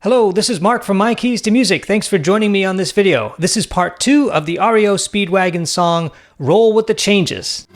Hello, this is Mark from My Keys to Music. Thanks for joining me on this video. This is part 2 of the REO Speedwagon song, Roll with the Changes.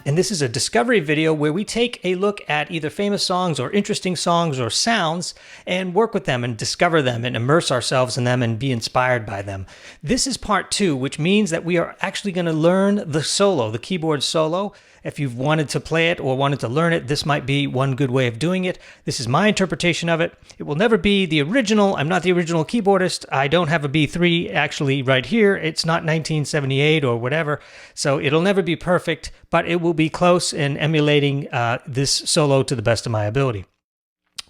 And this is a discovery video where we take a look at either famous songs or interesting songs or sounds and work with them and discover them and immerse ourselves in them and be inspired by them. This is part 2, which means that we are actually going to learn the solo, the keyboard solo. If you've wanted to play it or wanted to learn it, this might be one good way of doing it. This is my interpretation of it. It will never be the original. I'm not the original keyboardist. I don't have a B3 actually right here. It's not 1978 or whatever. So it'll never be perfect, but it will be close in emulating this solo to the best of my ability.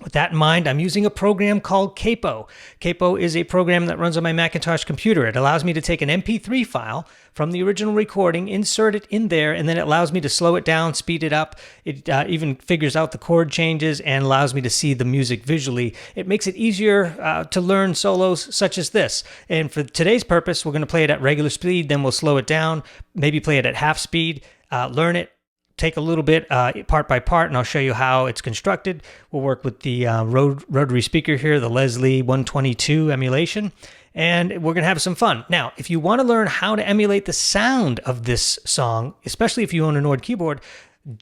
With that in mind, I'm using a program called Capo. Capo is a program that runs on my Macintosh computer. It allows me to take an MP3 file from the original recording, insert it in there, and then it allows me to slow it down, speed it up. It even figures out the chord changes and allows me to see the music visually. It makes it easier to learn solos such as this. And for today's purpose, we're going to play it at regular speed, then we'll slow it down, maybe play it at half speed, learn it. Take a little bit part by part, and I'll show you how it's constructed. We'll work with the rotary speaker here, the Leslie 122 emulation, and we're going to have some fun. Now, if you want to learn how to emulate the sound of this song, especially if you own a Nord keyboard,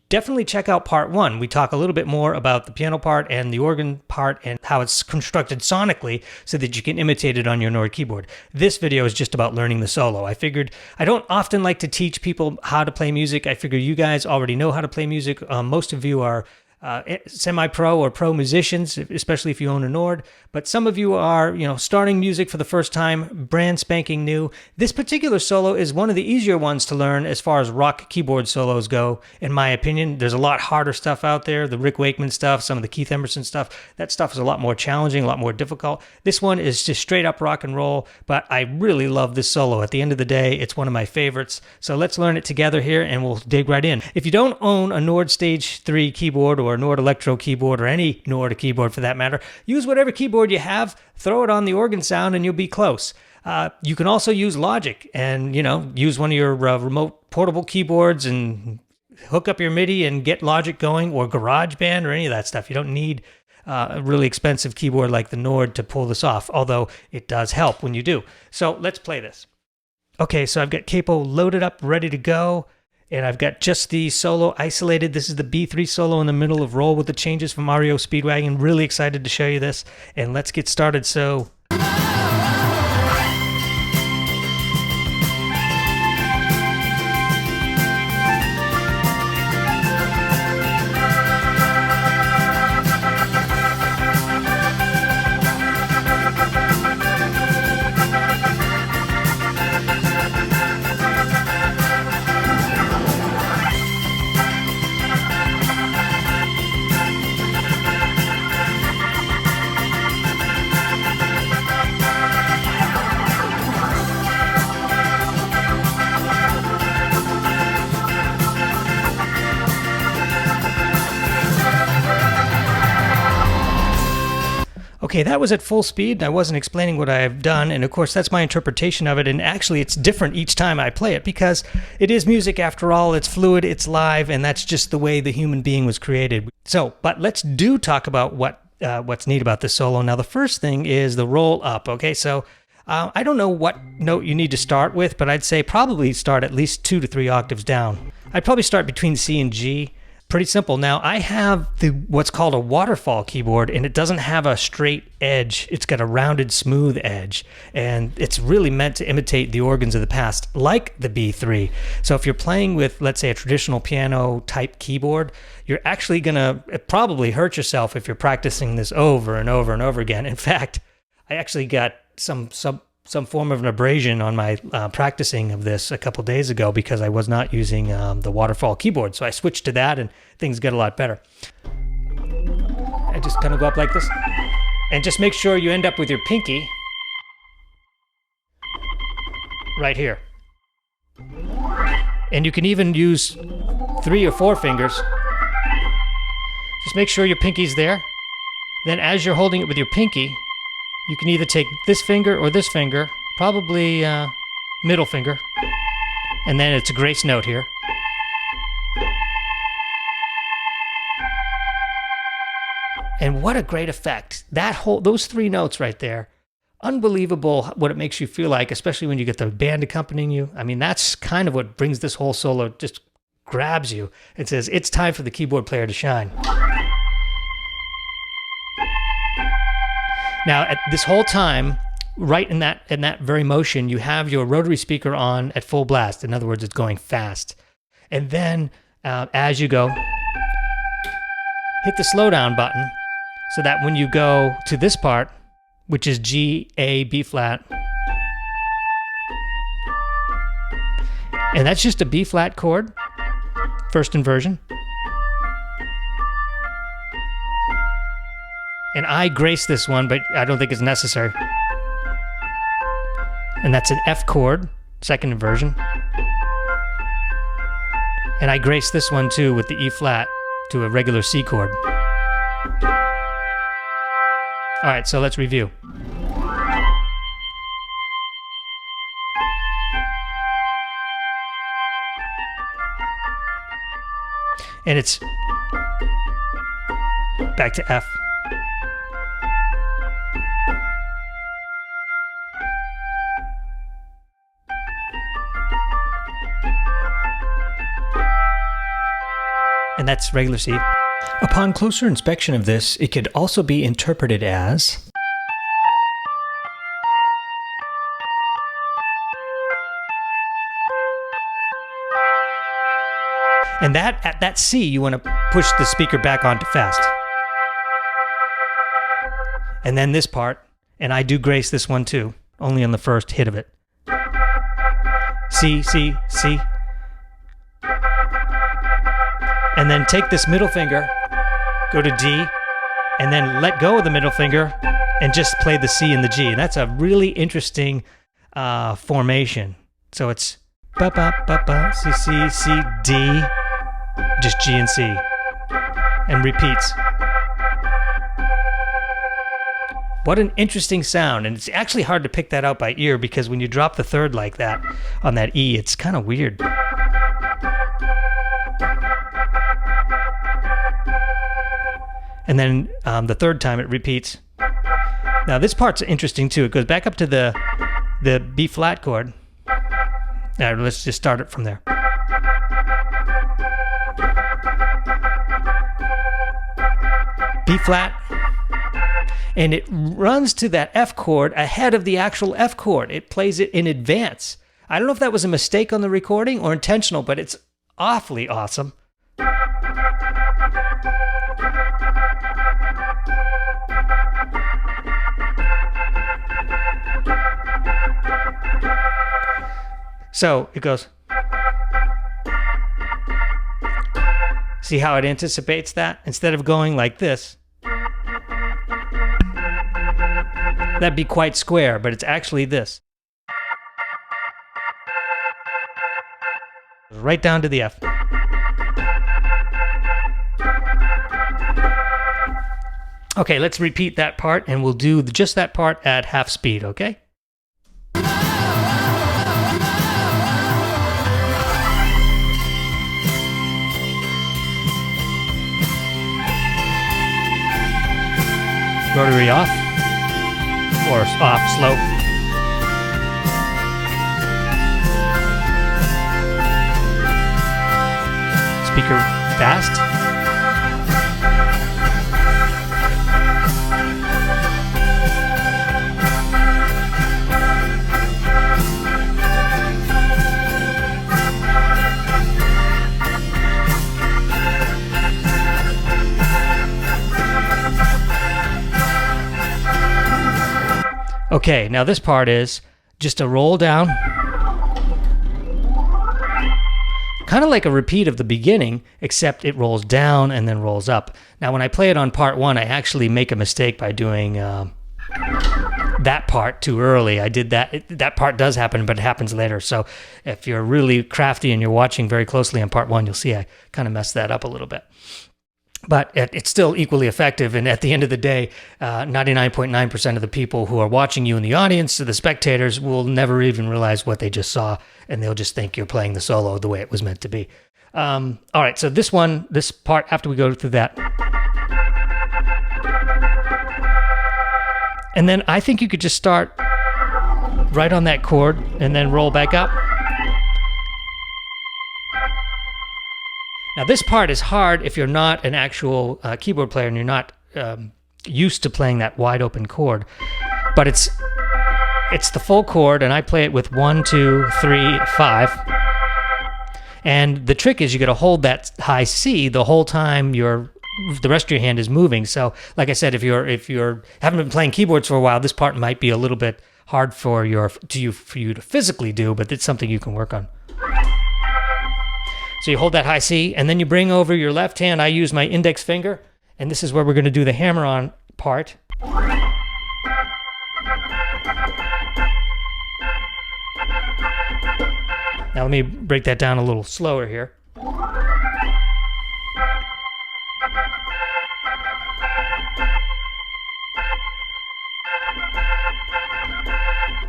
definitely check out part 1. We talk a little bit more about the piano part and the organ part and how it's constructed sonically so that you can imitate it on your Nord keyboard. This video is just about learning the solo. I figured I don't often like to teach people how to play music. I figure you guys already know how to play music. Most of you are semi-pro or pro musicians, especially if you own a Nord. But some of you are, starting music for the first time, brand spanking new. This particular solo is one of the easier ones to learn as far as rock keyboard solos go, in my opinion. There's a lot harder stuff out there, the Rick Wakeman stuff, some of the Keith Emerson stuff. That stuff is a lot more challenging, a lot more difficult. This one is just straight up rock and roll, but I really love this solo. At the end of the day, it's one of my favorites. So let's learn it together here and we'll dig right in. If you don't own a Nord Stage 3 keyboard or a Nord Electro keyboard or any Nord keyboard for that matter, use whatever keyboard you have, throw it on the organ sound and you'll be close. You can also use Logic and, use one of your remote portable keyboards and hook up your MIDI and get Logic going, or GarageBand or any of that stuff. You don't need a really expensive keyboard like the Nord to pull this off, although it does help when you do. So let's play this. Okay, so I've got Capo loaded up, ready to go. And I've got just the solo isolated. This is the B3 solo in the middle of Roll with the Changes from REO Speedwagon. Really excited to show you this. And let's get started. So okay, that was at full speed. I wasn't explaining what I've done, and of course that's my interpretation of it, and actually it's different each time I play it because it is music after all. It's fluid, it's live, and that's just the way the human being was created. So, but let's talk about what's neat about this solo. Now, the first thing is the roll up, okay? So I don't know what note you need to start with, but I'd say probably start at least 2 to 3 octaves down. I'd probably start between C and G. Pretty simple. Now, I have what's called a waterfall keyboard, and it doesn't have a straight edge. It's got a rounded, smooth edge, and it's really meant to imitate the organs of the past, like the B3. So if you're playing with, let's say, a traditional piano-type keyboard, you're actually going to probably hurt yourself if you're practicing this over and over and over again. In fact, I actually got some form of an abrasion on my practicing of this a couple days ago because I was not using the waterfall keyboard. So I switched to that and things get a lot better. I just kind of go up like this and just make sure you end up with your pinky right here. And you can even use 3 or 4 fingers. Just make sure your pinky's there. Then as you're holding it with your pinky, you can either take this finger or this finger, probably middle finger, and then it's a grace note here. And what a great effect. Those 3 notes right there. Unbelievable what it makes you feel like, especially when you get the band accompanying you. I mean, that's kind of what brings this whole solo, just grabs you and says, it's time for the keyboard player to shine. Now, at this whole time, right in that very motion, you have your rotary speaker on at full blast. In other words, it's going fast. And then as you go, hit the slowdown button so that when you go to this part, which is G, A, B flat, and that's just a B flat chord, first inversion. And I grace this one, but I don't think it's necessary. And that's an F chord, second inversion. And I grace this one too with the E flat to a regular C chord. All right, so let's review. And it's back to F. And that's regular C. Upon closer inspection of this, it could also be interpreted as and at that C, you want to push the speaker back onto fast. And then this part, and I do grace this one too, only on the first hit of it. C, C, C. And then take this middle finger, go to D, and then let go of the middle finger and just play the C and the G. And that's a really interesting formation. So it's ba ba ba ba C C C D, just G and C, and repeats. What an interesting sound. And it's actually hard to pick that out by ear because when you drop the third like that on that E, it's kind of weird. And then the third time it repeats. Now this part's interesting too. It goes back up to the B flat chord. Now let's just start it from there. B flat. And it runs to that F chord ahead of the actual F chord. It plays it in advance. I don't know if that was a mistake on the recording or intentional, but it's awfully awesome. So it goes. See how it anticipates that? Instead of going like this, that'd be quite square, but it's actually this. Right down to the F. Okay, let's repeat that part, and we'll do just that part at half speed, okay? Rotary off, or off slow. Speaker fast. Okay, now this part is just a roll down. Kind of like a repeat of the beginning, except it rolls down and then rolls up. Now when I play it on part 1, I actually make a mistake by doing that part too early. I did that. That part does happen, but it happens later. So if you're really crafty and you're watching very closely on part 1, you'll see I kind of messed that up a little bit. But it's still equally effective, and at the end of the day, 99.9% of the people who are watching you in the audience, the spectators, will never even realize what they just saw, and they'll just think you're playing the solo the way it was meant to be. All right, so this part, after we go through that, And then I think you could just start right on that chord and then roll back up. Now this part is hard if you're not an actual keyboard player and you're not used to playing that wide open chord, but it's the full chord, and I play it with 1, 2, 3, 5. And the trick is you got to hold that high C the whole time the rest of your hand is moving. So, like I said, if you haven't been playing keyboards for a while, this part might be a little bit hard for you to physically do, but it's something you can work on. So you hold that high C, and then you bring over your left hand. I use my index finger, and this is where we're going to do the hammer-on part. Now let me break that down a little slower here.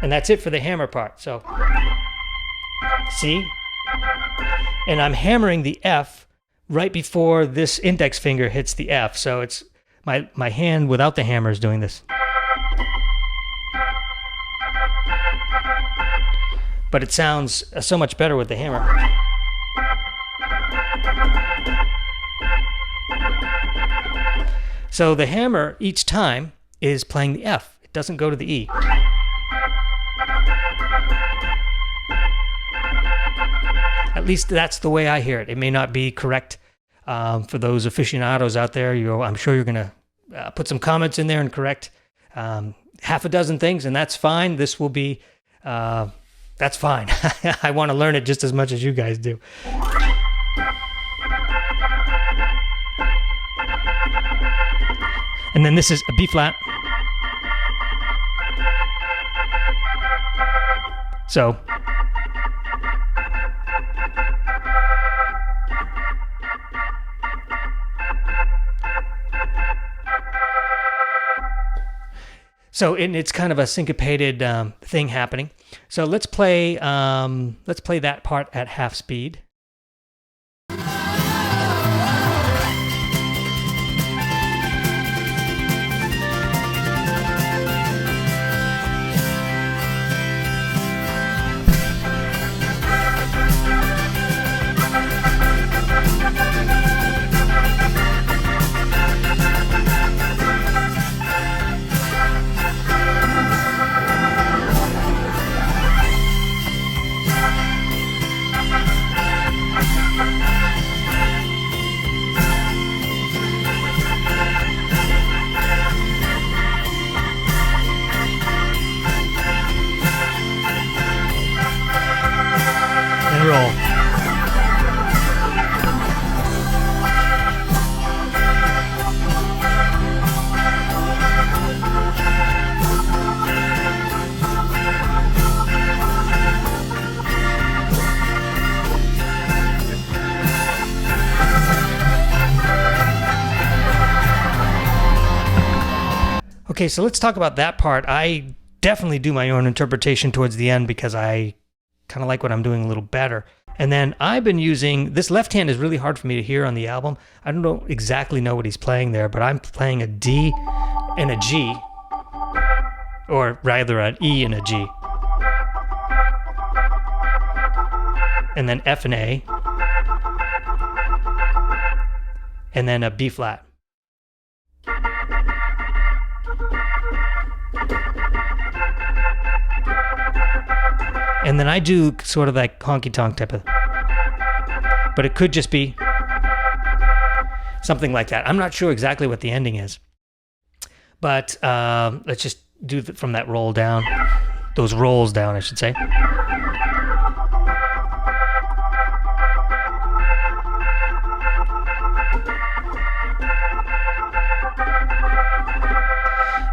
And that's it for the hammer part. So, C. And I'm hammering the F right before this index finger hits the F. So it's my hand without the hammer is doing this. But it sounds so much better with the hammer. So the hammer each time is playing the F. It doesn't go to the E. At least that's the way I hear it. It may not be correct for those aficionados out there. I'm sure you're going to put some comments in there and correct half a dozen things, and that's fine. This will be, that's fine. I want to learn it just as much as you guys do. And then this is a B flat. So. So it's kind of a syncopated thing happening. So let's play that part at half speed. Roll. Okay, so let's talk about that part. I definitely do my own interpretation towards the end because I kind of like what I'm doing a little better. And then I've been using, this left hand is really hard for me to hear on the album. I don't exactly know what he's playing there, but I'm playing a D and a G, or rather an E and a G. And then F and A, and then a B flat. And then I do sort of like honky-tonk type of, but it could just be something like that. I'm not sure exactly what the ending is, but let's just do from that roll down, those rolls down, I should say.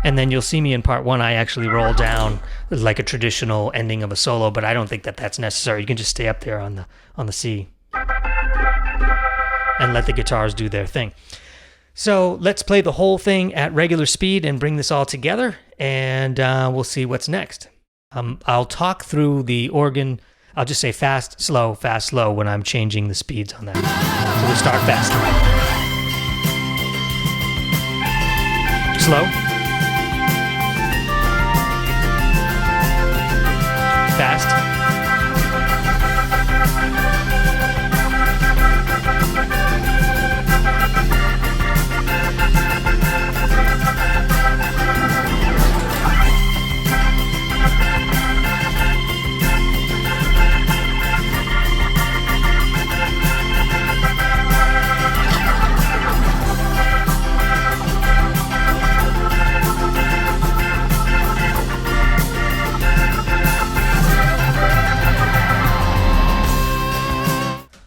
And then you'll see me in part one, I actually roll down like a traditional ending of a solo, but I don't think that that's necessary. You can just stay up there on the C and let the guitars do their thing. So let's play the whole thing at regular speed and bring this all together, and we'll see what's next. I'll talk through the organ. I'll just say fast, slow when I'm changing the speeds on that. So we'll start fast. Slow. fast.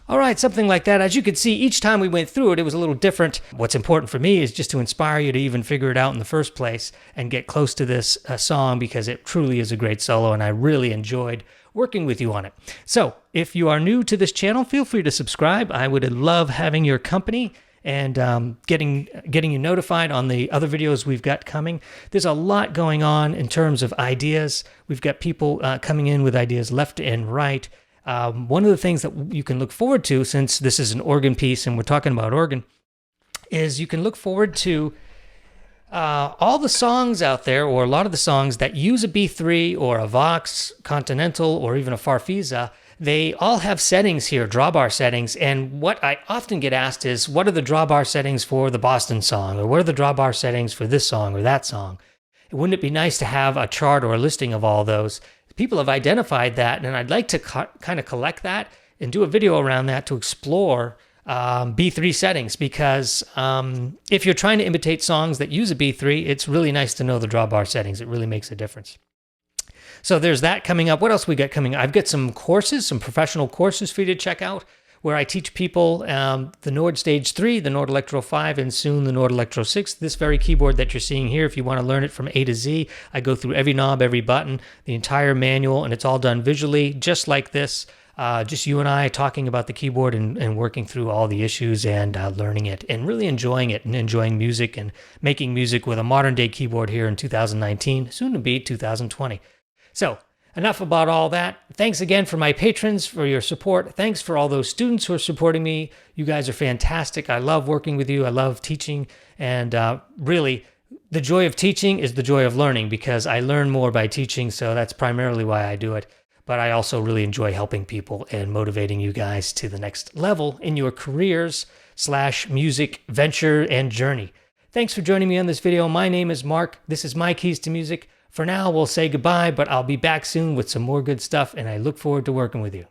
All right, something like that. As you can see, each time we went through it, it was a little different. What's important for me is just to inspire you to even figure it out in the first place and get close to this song, because it truly is a great solo and I really enjoyed working with you on it. So if you are new to this channel, feel free to subscribe. I would love having your company and getting you notified on the other videos we've got coming. There's a lot going on in terms of ideas. We've got people coming in with ideas left and right. One of the things that you can look forward to, since this is an organ piece and we're talking about organ, is you can look forward to all the songs out there, or a lot of the songs that use a B3 or a Vox Continental or even a Farfisa. They all have settings here, drawbar settings, and what I often get asked is, what are the drawbar settings for the Boston song, or what are the drawbar settings for this song or that song? Wouldn't it be nice to have a chart or a listing of all those? People have identified that, and I'd like to kind of collect that and do a video around that to explore B3 settings, because if you're trying to imitate songs that use a B3, it's really nice to know the drawbar settings. It really makes a difference. So there's that coming up. What else we got coming? I've got some courses, some professional courses for you to check out, where I teach people the Nord Stage 3, the Nord Electro 5, and soon the Nord Electro 6. This very keyboard that you're seeing here, if you want to learn it from A to Z, I go through every knob, every button, the entire manual, and it's all done visually, just like this. Just you and I talking about the keyboard and working through all the issues and learning it and really enjoying it and enjoying music and making music with a modern day keyboard here in 2019, soon to be 2020. So, enough about all that. Thanks again for my patrons, for your support. Thanks for all those students who are supporting me. You guys are fantastic. I love working with you. I love teaching. And really, the joy of teaching is the joy of learning, because I learn more by teaching. So that's primarily why I do it. But I also really enjoy helping people and motivating you guys to the next level in your careers / music venture and journey. Thanks for joining me on this video. My name is Mark. This is My Keys to Music. For now, we'll say goodbye, but I'll be back soon with some more good stuff, and I look forward to working with you.